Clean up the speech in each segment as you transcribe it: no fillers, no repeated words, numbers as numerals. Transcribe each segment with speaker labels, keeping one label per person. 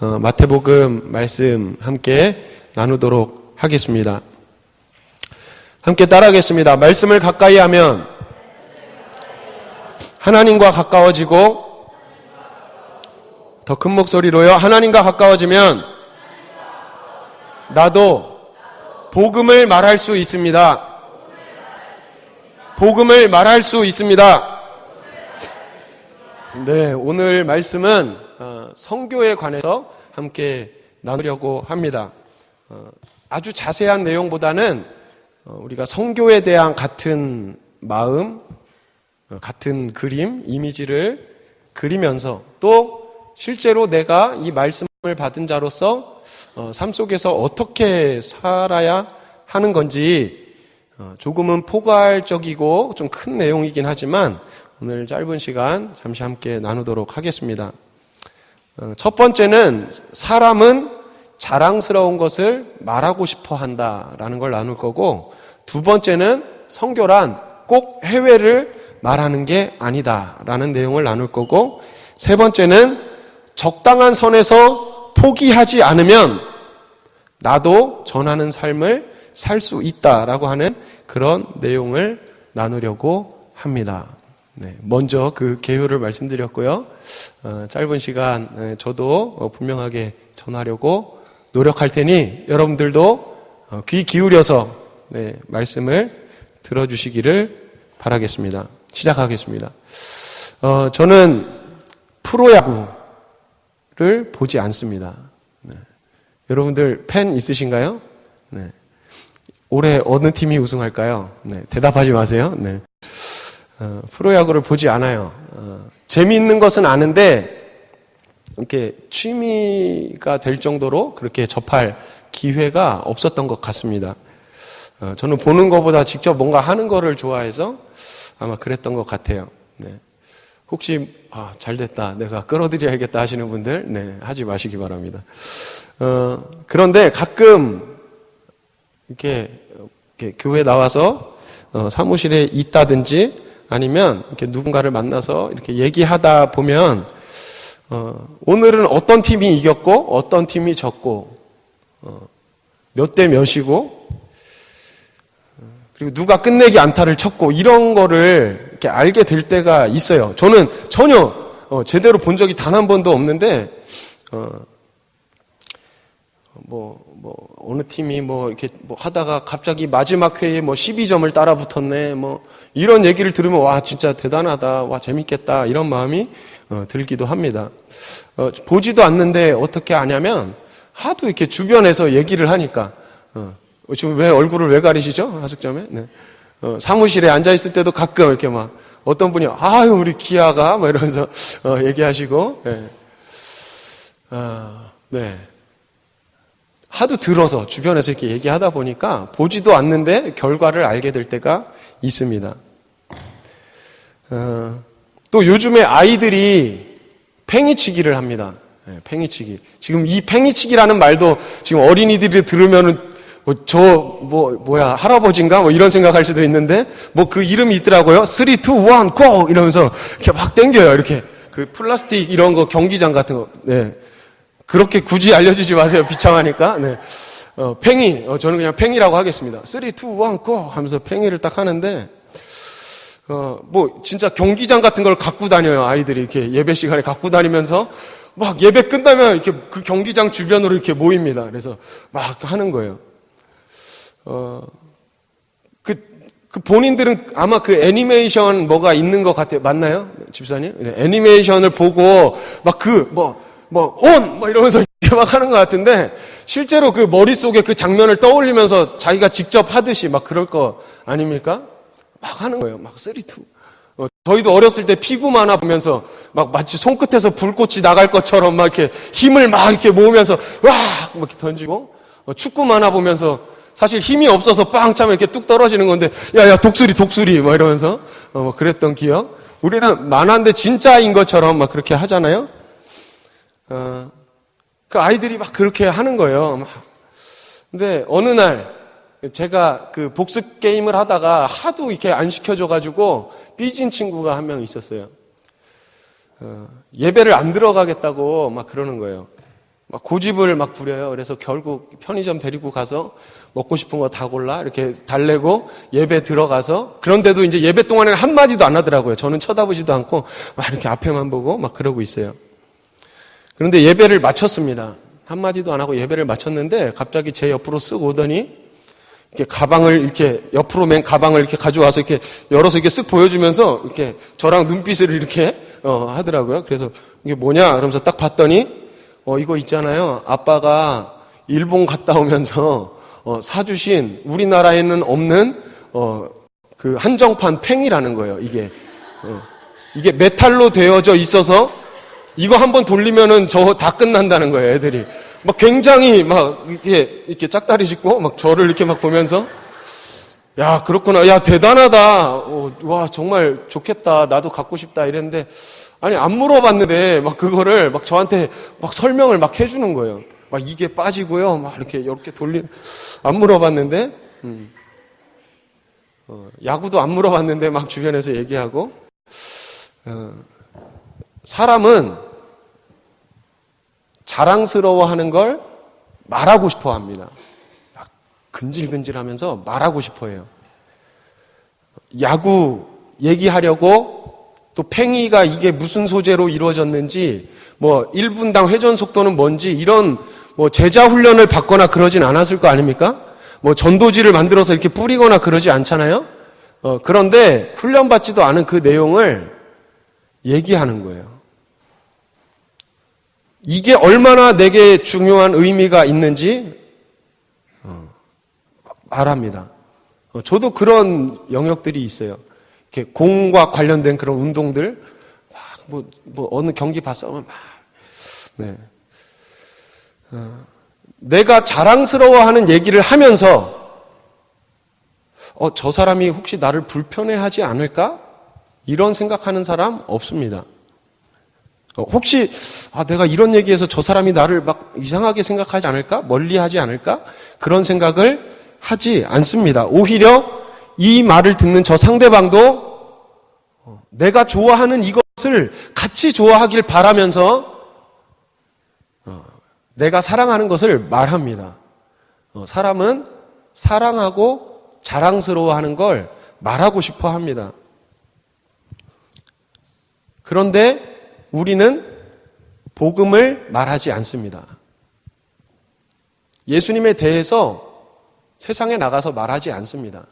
Speaker 1: 마태복음 말씀 함께 나누도록 하겠습니다. 함께 따라하겠습니다. 말씀을 가까이 하면 하나님과 가까워지고, 더 큰 목소리로요. 하나님과 가까워지면 나도 복음을 말할 수 있습니다. 복음을 말할 수 있습니다. 네, 오늘 말씀은 성교에 관해서 함께 나누려고 합니다. 아주 자세한 내용보다는 우리가 성교에 대한 같은 마음, 같은 그림, 이미지를 그리면서 또 실제로 내가 이 말씀을 받은 자로서 삶 속에서 어떻게 살아야 하는 건지 조금은 포괄적이고 좀 큰 내용이긴 하지만 오늘 짧은 시간 잠시 함께 나누도록 하겠습니다. 첫 번째는 사람은 자랑스러운 것을 말하고 싶어 한다라는 걸 나눌 거고, 두 번째는 성교란 꼭 해외를 말하는 게 아니다라는 내용을 나눌 거고, 세 번째는 적당한 선에서 포기하지 않으면 나도 전하는 삶을 살 수 있다라고 하는 그런 내용을 나누려고 합니다. 네, 먼저 그 개요를 말씀드렸고요. 짧은 시간 저도 분명하게 전하려고 노력할 테니 여러분들도 귀 기울여서 말씀을 들어주시기를 바라겠습니다. 시작하겠습니다. 저는 프로야구를 보지 않습니다. 네. 여러분들 팬 있으신가요? 네. 올해 어느 팀이 우승할까요? 네, 대답하지 마세요. 네. 프로야구를 보지 않아요. 재미있는 것은 아는데 이렇게 취미가 될 정도로 그렇게 접할 기회가 없었던 것 같습니다. 저는 보는 것보다 직접 뭔가 하는 거를 좋아해서 아마 그랬던 것 같아요. 네. 혹시 잘됐다, 내가 끌어들여야겠다 하시는 분들 하지 마시기 바랍니다. 그런데 가끔 이렇게 교회 나와서 사무실에 있다든지 아니면 이렇게 누군가를 만나서 이렇게 얘기하다 보면 오늘은 어떤 팀이 이겼고 어떤 팀이 졌고 몇 대 몇이고 그리고 누가 끝내기 안타를 쳤고 이런 거를 이렇게 알게 될 때가 있어요. 저는 전혀 제대로 본 적이 단 한 번도 없는데 어느 팀이 이렇게 하다가 갑자기 마지막 회에 12점을 따라 붙었네, 이런 얘기를 들으면, 와, 진짜 대단하다, 와, 재밌겠다, 이런 마음이 들기도 합니다. 보지도 않는데 어떻게 아냐면, 하도 이렇게 주변에서 얘기를 하니까, 지금 왜 얼굴을 왜 가리시죠? 하숙점에? 네. 사무실에 앉아있을 때도 가끔 이렇게 어떤 분이, 아유, 우리 기아가, 이러면서, 얘기하시고, 네. 하도 들어서 주변에서 이렇게 얘기하다 보니까 보지도 않는데 결과를 알게 될 때가 있습니다. 또 요즘에 아이들이 팽이치기를 합니다. 팽이치기. 지금 이 팽이치기라는 말도 지금 어린이들이 들으면은 할아버지인가? 이런 생각할 수도 있는데, 그 이름이 있더라고요. 3, 2, 1, GO! 이러면서 이렇게 막 당겨요. 이렇게. 그 플라스틱 이런 거 경기장 같은 거. 네. 그렇게 굳이 알려주지 마세요. 비참하니까. 네. 팽이. 저는 그냥 팽이라고 하겠습니다. 3, 2, 1, GO! 하면서 팽이를 딱 하는데, 진짜 경기장 같은 걸 갖고 다녀요. 아이들이 이렇게 예배 시간에 갖고 다니면서 막 예배 끝나면 이렇게 그 경기장 주변으로 이렇게 모입니다. 그래서 막 하는 거예요. 본인들은 아마 그 애니메이션 뭐가 있는 것 같아요. 맞나요? 집사님? 네, 애니메이션을 보고 이러면서 이렇게 막 하는 것 같은데, 실제로 그 머릿속에 그 장면을 떠올리면서 자기가 직접 하듯이 막 그럴 거 아닙니까? 막 하는 거예요. 3, 2. 저희도 어렸을 때 피구 만화 보면서 마치 손끝에서 불꽃이 나갈 것처럼 막 이렇게 힘을 막 이렇게 모으면서 막 이렇게 던지고, 축구 만화 보면서 사실 힘이 없어서 빵 차면 이렇게 뚝 떨어지는 건데, 야, 독수리, 이러면서, 그랬던 기억. 우리는 만화인데 진짜인 것처럼 막 그렇게 하잖아요? 그 아이들이 막 그렇게 하는 거예요. 근데 어느 날, 제가 그 복습 게임을 하다가 하도 이렇게 안 시켜줘가지고 삐진 친구가 한 명 있었어요. 예배를 안 들어가겠다고 막 그러는 거예요. 막 고집을 막 부려요. 그래서 결국 편의점 데리고 가서 먹고 싶은 거 다 골라 이렇게 달래고 예배 들어가서, 그런데도 이제 예배 동안에는 한마디도 안 하더라고요. 저는 쳐다보지도 않고 막 이렇게 앞에만 보고 막 그러고 있어요. 그런데 예배를 마쳤습니다. 한마디도 안 하고 예배를 마쳤는데 갑자기 제 옆으로 쓱 오더니 이렇게 가방을 이렇게 옆으로 맨 가방을 이렇게 가져와서 이렇게 열어서 이렇게 쓱 보여주면서 이렇게 저랑 눈빛을 이렇게 하더라고요. 그래서 이게 뭐냐 그러면서 딱 봤더니 이거 있잖아요. 아빠가 일본 갔다 오면서 사주신 우리나라에는 없는 그 한정판 팽이라는 거예요. 이게 메탈로 되어져 있어서 이거 한번 돌리면은 저 다 끝난다는 거예요. 애들이 막 굉장히 막 이렇게 짝다리 짚고 막 저를 이렇게 막 보면서 야 그렇구나, 야 대단하다, 와 정말 좋겠다, 나도 갖고 싶다 이랬는데, 아니 안 물어봤는데 막 그거를 막 저한테 막 설명을 막 해주는 거예요. 막 이게 빠지고요, 막 이렇게 안 물어봤는데, 야구도 안 물어봤는데 막 주변에서 얘기하고, 사람은 자랑스러워하는 걸 말하고 싶어 합니다. 막 근질근질하면서 말하고 싶어 해요. 야구 얘기하려고 또 팽이가 이게 무슨 소재로 이루어졌는지, 뭐 1분당 회전 속도는 뭔지 이런 뭐 제자 훈련을 받거나 그러진 않았을 거 아닙니까? 뭐 전도지를 만들어서 이렇게 뿌리거나 그러지 않잖아요. 그런데 훈련받지도 않은 그 내용을 얘기하는 거예요. 이게 얼마나 내게 중요한 의미가 있는지 말합니다. 저도 그런 영역들이 있어요. 이렇게 공과 관련된 그런 운동들, 뭐 어느 경기 봤어? 막, 네. 내가 자랑스러워하는 얘기를 하면서, 저 사람이 혹시 나를 불편해하지 않을까? 이런 생각하는 사람 없습니다. 혹시 내가 이런 얘기해서 저 사람이 나를 막 이상하게 생각하지 않을까? 멀리하지 않을까? 그런 생각을 하지 않습니다. 오히려 이 말을 듣는 저 상대방도 내가 좋아하는 이것을 같이 좋아하길 바라면서 내가 사랑하는 것을 말합니다. 사람은 사랑하고 자랑스러워하는 걸 말하고 싶어 합니다. 그런데 우리는 복음을 말하지 않습니다. 예수님에 대해서 세상에 나가서 말하지 않습니다.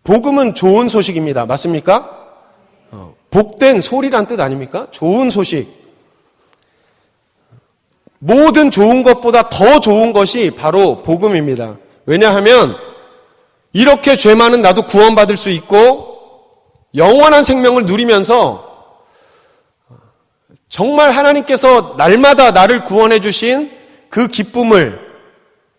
Speaker 1: 복음은 좋은 소식입니다. 맞습니까? 복된 소리란 뜻 아닙니까? 좋은 소식. 모든 좋은 것보다 더 좋은 것이 바로 복음입니다. 왜냐하면 이렇게 죄 많은 나도 구원받을 수 있고 영원한 생명을 누리면서 정말 하나님께서 날마다 나를 구원해 주신 그 기쁨을,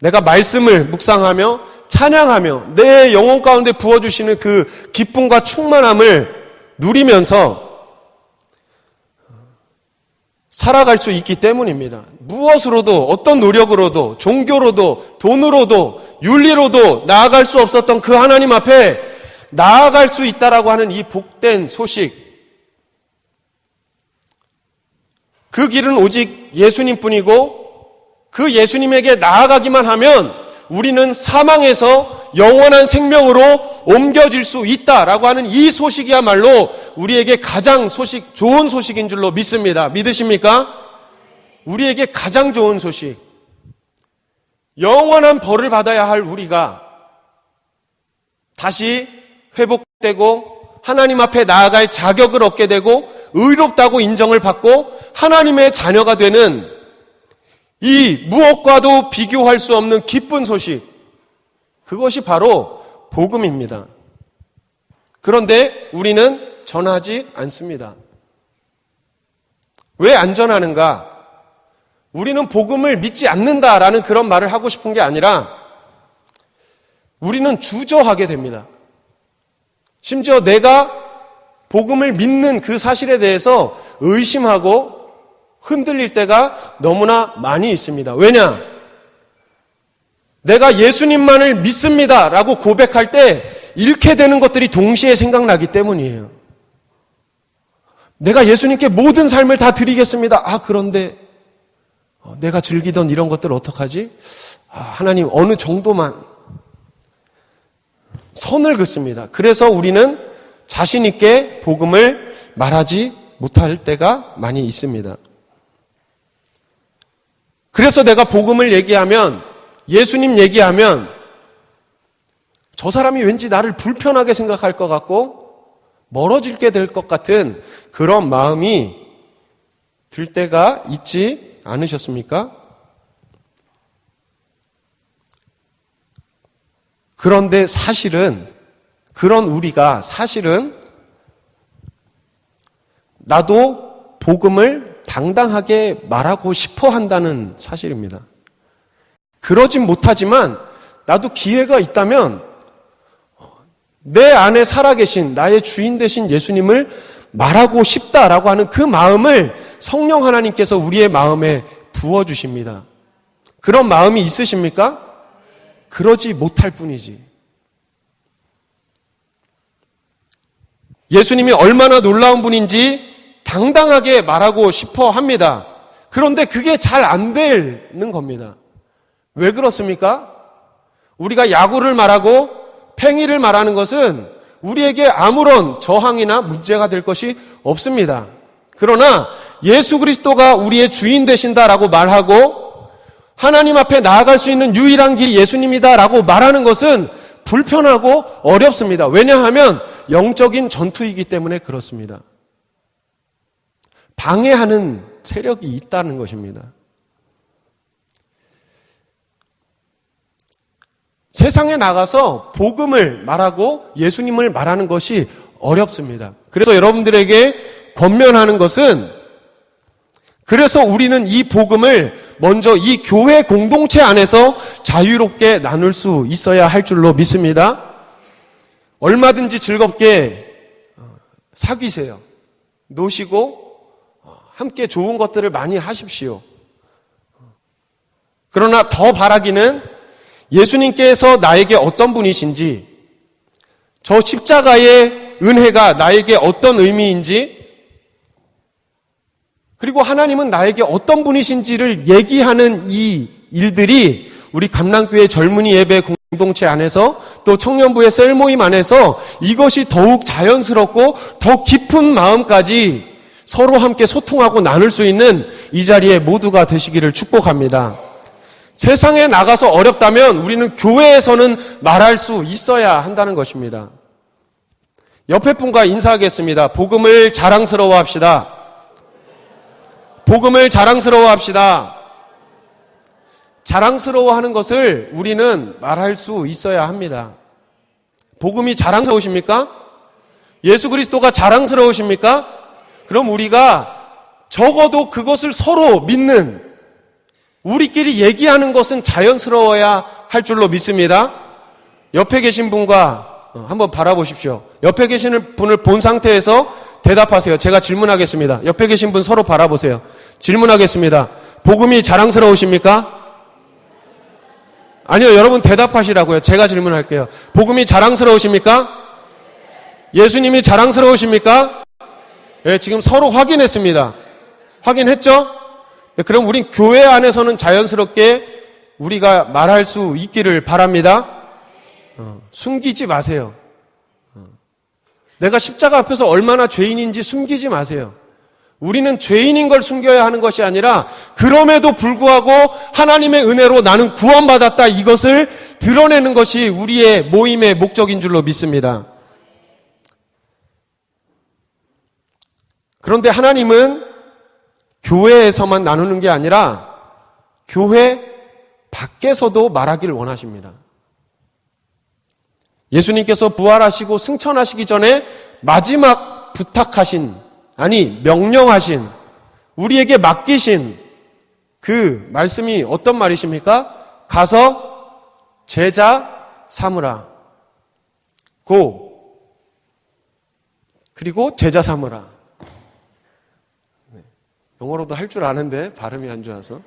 Speaker 1: 내가 말씀을 묵상하며 찬양하며 내 영혼 가운데 부어주시는 그 기쁨과 충만함을 누리면서 살아갈 수 있기 때문입니다. 무엇으로도, 어떤 노력으로도, 종교로도, 돈으로도, 윤리로도 나아갈 수 없었던 그 하나님 앞에 나아갈 수 있다라고 하는 이 복된 소식, 그 길은 오직 예수님뿐이고 그 예수님에게 나아가기만 하면 우리는 사망에서 영원한 생명으로 옮겨질 수 있다라고 하는 이 소식이야말로 우리에게 가장 좋은 소식인 줄로 믿습니다. 믿으십니까? 우리에게 가장 좋은 소식. 영원한 벌을 받아야 할 우리가 다시 회복되고 하나님 앞에 나아갈 자격을 얻게 되고 의롭다고 인정을 받고 하나님의 자녀가 되는 이 무엇과도 비교할 수 없는 기쁜 소식, 그것이 바로 복음입니다. 그런데 우리는 전하지 않습니다. 왜 안 전하는가? 우리는 복음을 믿지 않는다라는 그런 말을 하고 싶은 게 아니라 우리는 주저하게 됩니다. 심지어 내가 복음을 믿는 그 사실에 대해서 의심하고 흔들릴 때가 너무나 많이 있습니다. 왜냐? 내가 예수님만을 믿습니다 라고 고백할 때 잃게 되는 것들이 동시에 생각나기 때문이에요. 내가 예수님께 모든 삶을 다 드리겠습니다. 그런데 내가 즐기던 이런 것들 어떡하지? 하나님 어느 정도만 선을 긋습니다. 그래서 우리는 자신 있게 복음을 말하지 못할 때가 많이 있습니다. 그래서 내가 복음을 얘기하면, 예수님 얘기하면 저 사람이 왠지 나를 불편하게 생각할 것 같고 멀어지게 될 것 같은 그런 마음이 들 때가 있지 않으셨습니까? 그런데 사실은, 그런 우리가 사실은 나도 복음을 당당하게 말하고 싶어 한다는 사실입니다. 그러진 못하지만 나도 기회가 있다면 내 안에 살아계신 나의 주인 되신 예수님을 말하고 싶다라고 하는 그 마음을 성령 하나님께서 우리의 마음에 부어주십니다. 그런 마음이 있으십니까? 그러지 못할 뿐이지. 예수님이 얼마나 놀라운 분인지 당당하게 말하고 싶어 합니다. 그런데 그게 잘 안 되는 겁니다. 왜 그렇습니까? 우리가 야구를 말하고 팽이를 말하는 것은 우리에게 아무런 저항이나 문제가 될 것이 없습니다. 그러나 예수 그리스도가 우리의 주인 되신다라고 말하고 하나님 앞에 나아갈 수 있는 유일한 길이 예수님이다라고 말하는 것은 불편하고 어렵습니다. 왜냐하면 영적인 전투이기 때문에 그렇습니다. 방해하는 세력이 있다는 것입니다. 세상에 나가서 복음을 말하고 예수님을 말하는 것이 어렵습니다. 그래서 여러분들에게 권면하는 것은, 그래서 우리는 이 복음을 먼저 이 교회 공동체 안에서 자유롭게 나눌 수 있어야 할 줄로 믿습니다. 얼마든지 즐겁게 사귀세요. 노시고 함께 좋은 것들을 많이 하십시오. 그러나 더 바라기는 예수님께서 나에게 어떤 분이신지, 저 십자가의 은혜가 나에게 어떤 의미인지, 그리고 하나님은 나에게 어떤 분이신지를 얘기하는 이 일들이 우리 감람교회 젊은이 예배 공동체 안에서 또 청년부의 셀모임 안에서 이것이 더욱 자연스럽고 더 깊은 마음까지 서로 함께 소통하고 나눌 수 있는 이 자리에 모두가 되시기를 축복합니다. 세상에 나가서 어렵다면 우리는 교회에서는 말할 수 있어야 한다는 것입니다. 옆에 분과 인사하겠습니다. 복음을 자랑스러워 합시다. 복음을 자랑스러워 합시다. 자랑스러워하는 것을 우리는 말할 수 있어야 합니다. 복음이 자랑스러우십니까? 예수 그리스도가 자랑스러우십니까? 그럼 우리가 적어도 그것을 서로 믿는, 우리끼리 얘기하는 것은 자연스러워야 할 줄로 믿습니다. 옆에 계신 분과 한번 바라보십시오. 옆에 계시는 분을 본 상태에서 대답하세요. 제가 질문하겠습니다. 옆에 계신 분 서로 바라보세요. 질문하겠습니다. 복음이 자랑스러우십니까? 아니요, 여러분 대답하시라고요. 제가 질문할게요. 복음이 자랑스러우십니까? 예수님이 자랑스러우십니까? 네, 지금 서로 확인했습니다. 확인했죠? 네, 그럼 우린 교회 안에서는 자연스럽게 우리가 말할 수 있기를 바랍니다. 숨기지 마세요. 내가 십자가 앞에서 얼마나 죄인인지 숨기지 마세요. 우리는 죄인인 걸 숨겨야 하는 것이 아니라 그럼에도 불구하고 하나님의 은혜로 나는 구원받았다, 이것을 드러내는 것이 우리의 모임의 목적인 줄로 믿습니다. 그런데 하나님은 교회에서만 나누는 게 아니라 교회 밖에서도 말하기를 원하십니다. 예수님께서 부활하시고 승천하시기 전에 마지막 부탁하신, 아니 명령하신, 우리에게 맡기신 그 말씀이 어떤 말이십니까? 가서 제자 삼으라. 고. 그리고 제자 삼으라. 영어로도 할 줄 아는데 발음이 안 좋아서.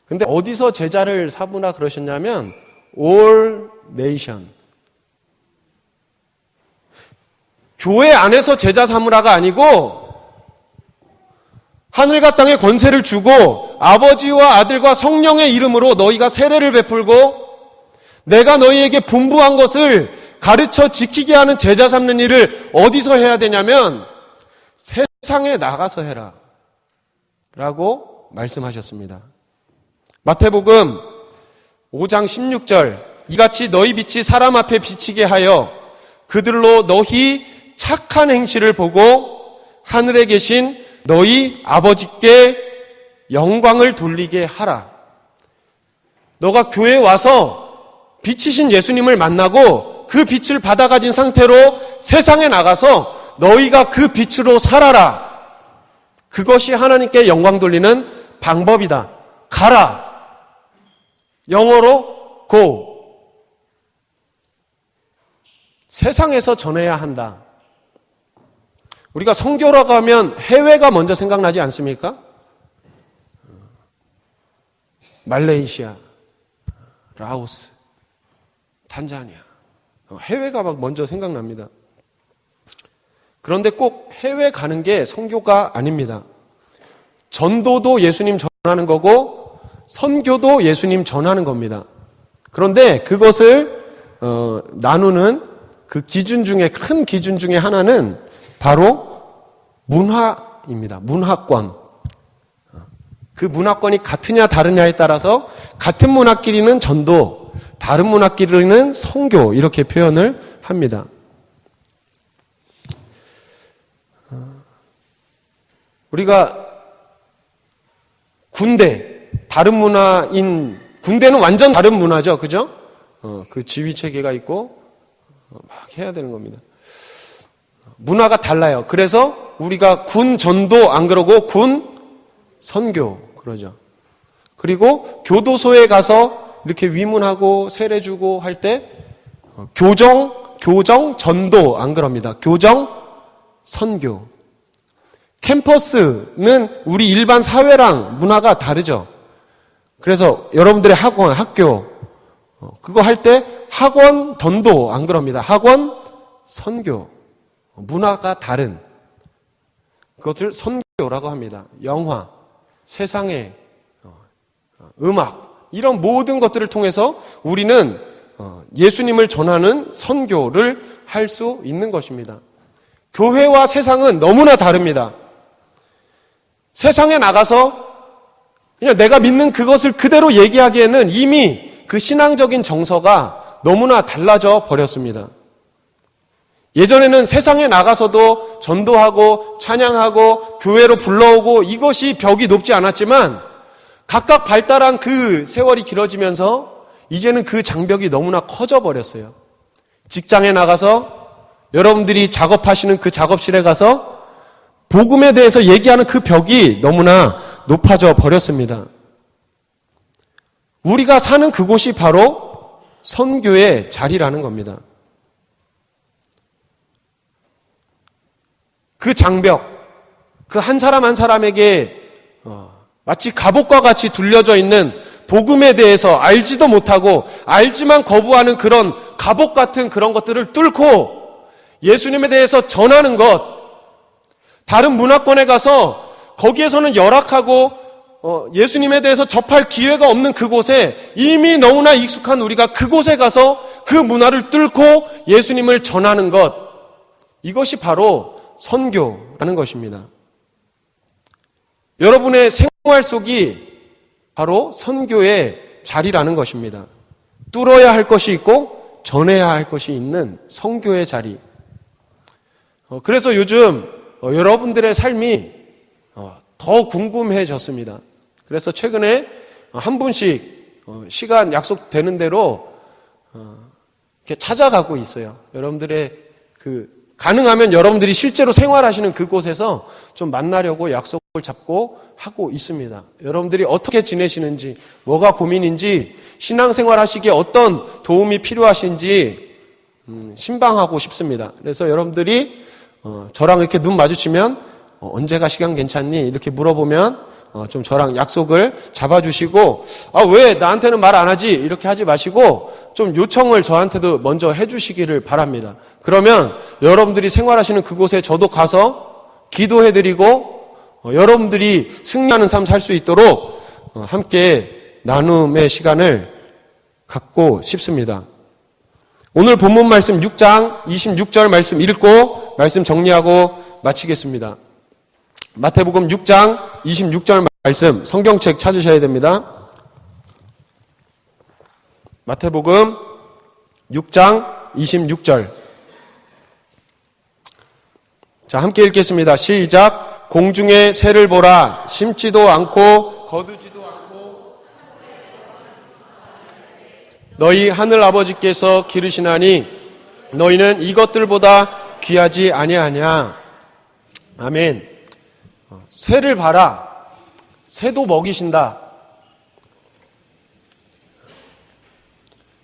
Speaker 1: 근데 어디서 제자를 삼으라 그러셨냐면 all nation. 교회 안에서 제자 삼으라가 아니고 하늘과 땅의 권세를 주고 아버지와 아들과 성령의 이름으로 너희가 세례를 베풀고 내가 너희에게 분부한 것을 가르쳐 지키게 하는 제자 삼는 일을 어디서 해야 되냐면 세상에 나가서 해라 라고 말씀하셨습니다. 마태복음 5장 16절 이같이 너희 빛이 사람 앞에 비치게 하여 그들로 너희 착한 행실을 보고 하늘에 계신 너희 아버지께 영광을 돌리게 하라. 너가 교회에 와서 빛이신 예수님을 만나고 그 빛을 받아가진 상태로 세상에 나가서 너희가 그 빛으로 살아라. 그것이 하나님께 영광 돌리는 방법이다. 가라. 영어로 go. 세상에서 전해야 한다. 우리가 선교라고 하면 해외가 먼저 생각나지 않습니까? 말레이시아, 라오스, 탄자니아. 해외가 막 먼저 생각납니다. 그런데 꼭 해외 가는 게 선교가 아닙니다. 전도도 예수님 전하는 거고 선교도 예수님 전하는 겁니다. 그런데 그것을 나누는 그 기준 중에 큰 기준 중에 하나는 바로 문화입니다. 문화권. 그 문화권이 같으냐 다르냐에 따라서 같은 문화끼리는 전도, 다른 문화끼리는 선교 이렇게 표현을 합니다. 우리가 군대, 다른 문화인 군대는 완전 다른 문화죠, 그죠? 그 지휘 체계가 있고 막 해야 되는 겁니다. 문화가 달라요. 그래서 우리가 군 전도 안 그러고 군 선교 그러죠. 그리고 교도소에 가서 이렇게 위문하고 세례 주고 할 때 교정 전도 안 그럽니다. 교정 선교. 캠퍼스는 우리 일반 사회랑 문화가 다르죠. 그래서 여러분들의 학원, 학교 그거 할 때 학원 전도 안 그럽니다. 학원 선교. 문화가 다른 그것을 선교라고 합니다. 영화, 세상의 음악 이런 모든 것들을 통해서 우리는 예수님을 전하는 선교를 할 수 있는 것입니다. 교회와 세상은 너무나 다릅니다. 세상에 나가서 그냥 내가 믿는 그것을 그대로 얘기하기에는 이미 그 신앙적인 정서가 너무나 달라져 버렸습니다. 예전에는 세상에 나가서도 전도하고 찬양하고 교회로 불러오고 이것이 벽이 높지 않았지만 각각 발달한 그 세월이 길어지면서 이제는 그 장벽이 너무나 커져 버렸어요. 직장에 나가서 여러분들이 작업하시는 그 작업실에 가서 복음에 대해서 얘기하는 그 벽이 너무나 높아져 버렸습니다. 우리가 사는 그곳이 바로 선교의 자리라는 겁니다. 그 장벽, 그 한 사람 한 사람에게 마치 갑옷과 같이 둘려져 있는 복음에 대해서 알지도 못하고 알지만 거부하는 그런 갑옷 같은 그런 것들을 뚫고 예수님에 대해서 전하는 것, 다른 문화권에 가서 거기에서는 열악하고 예수님에 대해서 접할 기회가 없는 그곳에 이미 너무나 익숙한 우리가 그곳에 가서 그 문화를 뚫고 예수님을 전하는 것, 이것이 바로 선교라는 것입니다. 여러분의 생활 속이 바로 선교의 자리라는 것입니다. 뚫어야 할 것이 있고 전해야 할 것이 있는 선교의 자리. 그래서 요즘 여러분들의 삶이 더 궁금해졌습니다. 그래서 최근에 한 분씩 시간 약속되는 대로 이렇게 찾아가고 있어요. 여러분들의 가능하면 여러분들이 실제로 생활하시는 그곳에서 좀 만나려고 약속을 잡고 하고 있습니다. 여러분들이 어떻게 지내시는지, 뭐가 고민인지, 신앙생활 하시기에 어떤 도움이 필요하신지 신방하고 싶습니다. 그래서 여러분들이 저랑 이렇게 눈 마주치면 언제가 시간 괜찮니? 이렇게 물어보면 좀 저랑 약속을 잡아주시고, 왜 나한테는 말 안 하지? 이렇게 하지 마시고 좀 요청을 저한테도 먼저 해주시기를 바랍니다. 그러면 여러분들이 생활하시는 그곳에 저도 가서 기도해드리고 여러분들이 승리하는 삶 살 수 있도록 함께 나눔의 시간을 갖고 싶습니다. 오늘 본문 말씀 6장 26절 말씀 읽고 말씀 정리하고 마치겠습니다. 마태복음 6장 26절 말씀 성경책 찾으셔야 됩니다. 마태복음 6장 26절. 자, 함께 읽겠습니다. 시작. 공중의 새를 보라. 심지도 않고 거두지도 않고 너희 하늘 아버지께서 기르시나니 너희는 이것들보다 귀하지 아니하냐. 아멘. 새를 봐라. 새도 먹이신다.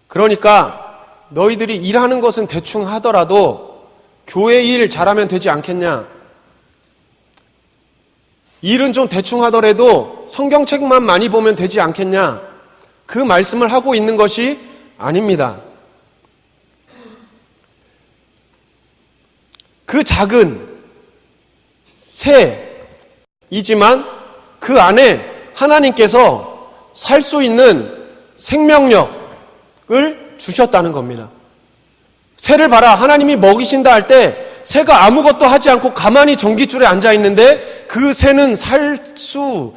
Speaker 1: 그러니까 너희들이 일하는 것은 대충 하더라도 교회 일 잘하면 되지 않겠냐. 일은 좀 대충 하더라도 성경책만 많이 보면 되지 않겠냐. 그 말씀을 하고 있는 것이 아닙니다. 그 작은 새이지만 그 안에 하나님께서 살 수 있는 생명력을 주셨다는 겁니다. 새를 봐라. 하나님이 먹이신다 할 때 새가 아무것도 하지 않고 가만히 전깃줄에 앉아 있는데 그 새는 살 수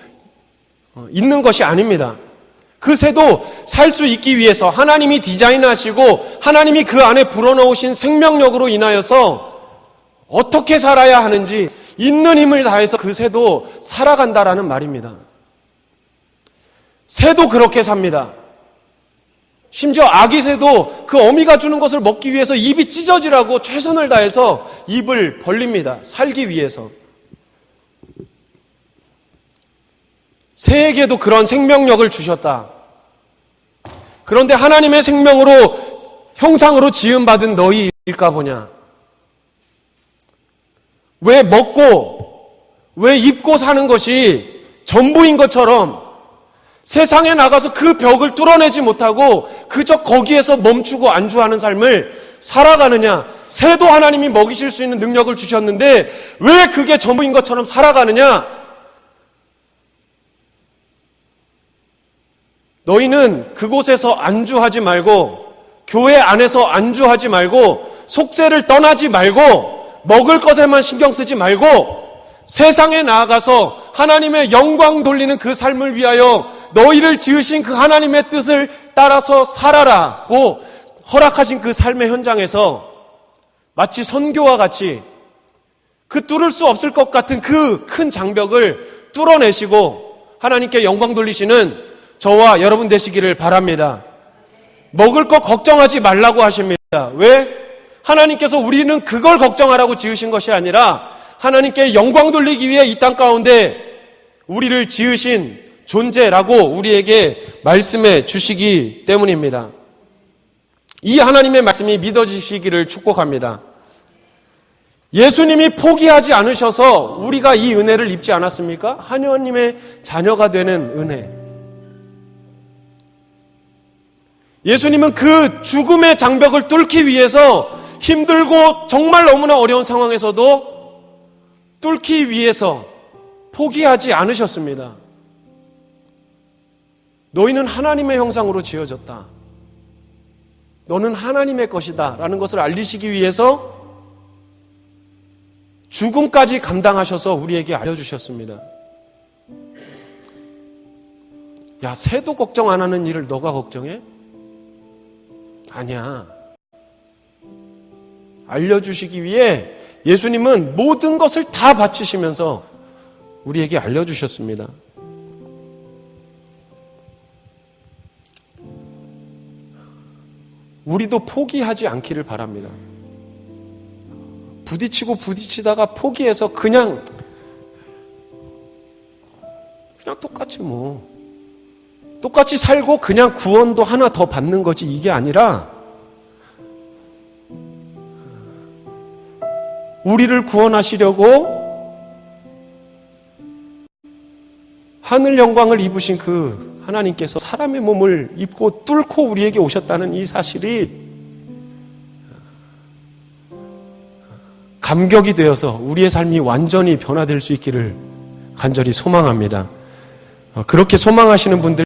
Speaker 1: 있는 것이 아닙니다. 그 새도 살 수 있기 위해서 하나님이 디자인하시고 하나님이 그 안에 불어넣으신 생명력으로 인하여서 어떻게 살아야 하는지 있는 힘을 다해서 그 새도 살아간다라는 말입니다. 새도 그렇게 삽니다. 심지어 아기 새도 그 어미가 주는 것을 먹기 위해서 입이 찢어지라고 최선을 다해서 입을 벌립니다. 살기 위해서. 새에게도 그런 생명력을 주셨다. 그런데 하나님의 생명으로 형상으로 지음받은 너희일까 보냐. 왜 먹고 왜 입고 사는 것이 전부인 것처럼 세상에 나가서 그 벽을 뚫어내지 못하고 그저 거기에서 멈추고 안주하는 삶을 살아가느냐. 새도 하나님이 먹이실 수 있는 능력을 주셨는데 왜 그게 전부인 것처럼 살아가느냐. 너희는 그곳에서 안주하지 말고 교회 안에서 안주하지 말고 속세를 떠나지 말고 먹을 것에만 신경 쓰지 말고 세상에 나아가서 하나님의 영광 돌리는 그 삶을 위하여 너희를 지으신 그 하나님의 뜻을 따라서 살아라고 허락하신 그 삶의 현장에서 마치 선교와 같이 그 뚫을 수 없을 것 같은 그 큰 장벽을 뚫어내시고 하나님께 영광 돌리시는 저와 여러분 되시기를 바랍니다. 먹을 거 걱정하지 말라고 하십니다. 왜? 하나님께서 우리는 그걸 걱정하라고 지으신 것이 아니라 하나님께 영광 돌리기 위해 이 땅 가운데 우리를 지으신 존재라고 우리에게 말씀해 주시기 때문입니다. 이 하나님의 말씀이 믿어지시기를 축복합니다. 예수님이 포기하지 않으셔서 우리가 이 은혜를 입지 않았습니까? 하나님의 자녀가 되는 은혜. 예수님은 그 죽음의 장벽을 뚫기 위해서 힘들고 정말 너무나 어려운 상황에서도 뚫기 위해서 포기하지 않으셨습니다. 너희는 하나님의 형상으로 지어졌다. 너는 하나님의 것이다 라는 것을 알리시기 위해서 죽음까지 감당하셔서 우리에게 알려주셨습니다. 야, 새도 걱정 안 하는 일을 너가 걱정해? 아니야. 알려주시기 위해 예수님은 모든 것을 다 바치시면서 우리에게 알려주셨습니다. 우리도 포기하지 않기를 바랍니다. 부딪히고 부딪히다가 포기해서 그냥 똑같이 똑같이 살고 그냥 구원도 하나 더 받는 거지 이게 아니라 우리를 구원하시려고 하늘 영광을 입으신 그 하나님께서 사람의 몸을 입고 뚫고 우리에게 오셨다는 이 사실이 감격이 되어서 우리의 삶이 완전히 변화될 수 있기를 간절히 소망합니다. 그렇게 소망하시는 분들